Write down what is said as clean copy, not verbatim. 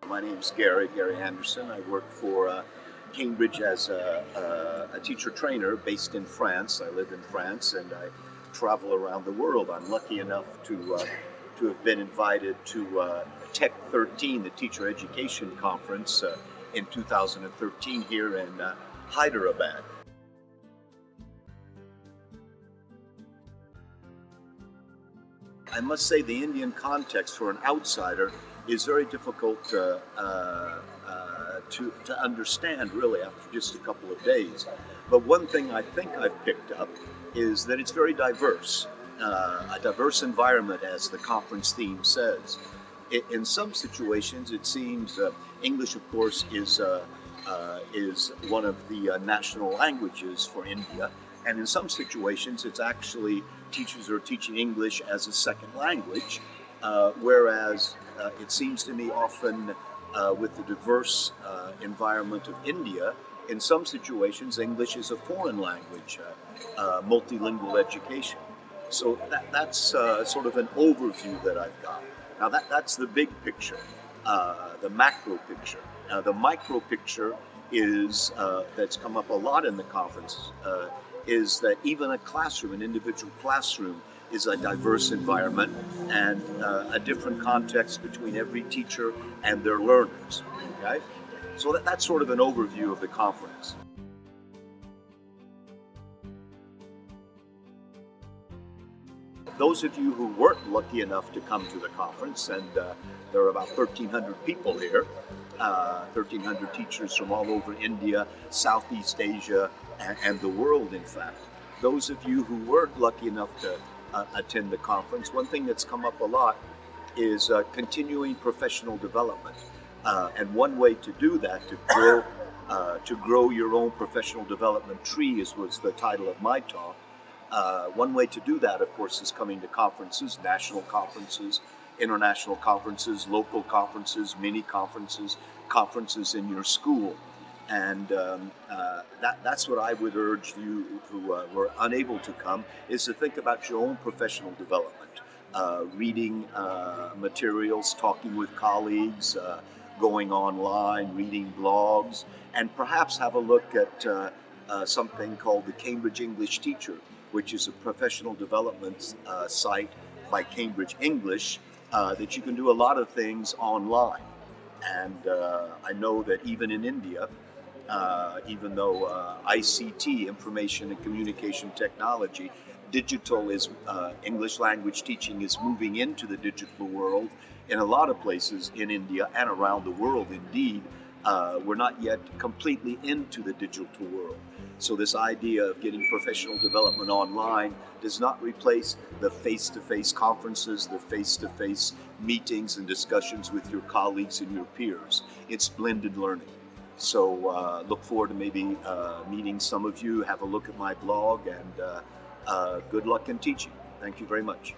My name's Gary Anderson. I work for Cambridge as a teacher trainer based in France. I live in France and I travel around the world. I'm lucky enough to have been invited to TEC13, the Teacher Education Conference, in 2013 here in Hyderabad. I must say the Indian context for an outsider is very difficult to understand really after just a couple of days. But one thing I think I've picked up is that it's very diverse, a diverse environment, as the conference theme says. In some situations it seems English, of course, is one of the national languages for India. And in some situations, it's actually teachers are teaching English as a second language, whereas it seems to me often with the diverse environment of India, in some situations, English is a foreign language, multilingual education. So that's sort of an overview that I've got. Now that's the big picture, the macro picture. The micro picture is, that's come up a lot in the conference, is that even a classroom, an individual classroom, is a diverse environment and a different context between every teacher and their learners, okay? So that's sort of an overview of the conference. Those of you who weren't lucky enough to come to the conference, and there are about 1,300 people here, 1,300 teachers from all over India, Southeast Asia, and the world, in fact. Those of you who weren't lucky enough to attend the conference, one thing that's come up a lot is continuing professional development. And one way to do that, to grow your own professional development tree, was the title of my talk. One way to do that, of course, is coming to conferences, national conferences, international conferences, local conferences, mini conferences, conferences in your school. And that's what I would urge you who were unable to come, is to think about your own professional development. Reading materials, talking with colleagues, going online, reading blogs, and perhaps have a look at something called the Cambridge English Teacher, which is a professional development site by Cambridge English, that you can do a lot of things online. And I know that even in India, even though ICT, information and communication technology, digital is, English language teaching is moving into the digital world in a lot of places in India and around the world. Indeed, we're not yet completely into the digital world. So this idea of getting professional development online does not replace the face-to-face conferences, the face-to-face meetings and discussions with your colleagues and your peers. It's blended learning. So look forward to maybe meeting some of you. Have a look at my blog, and good luck in teaching. Thank you very much.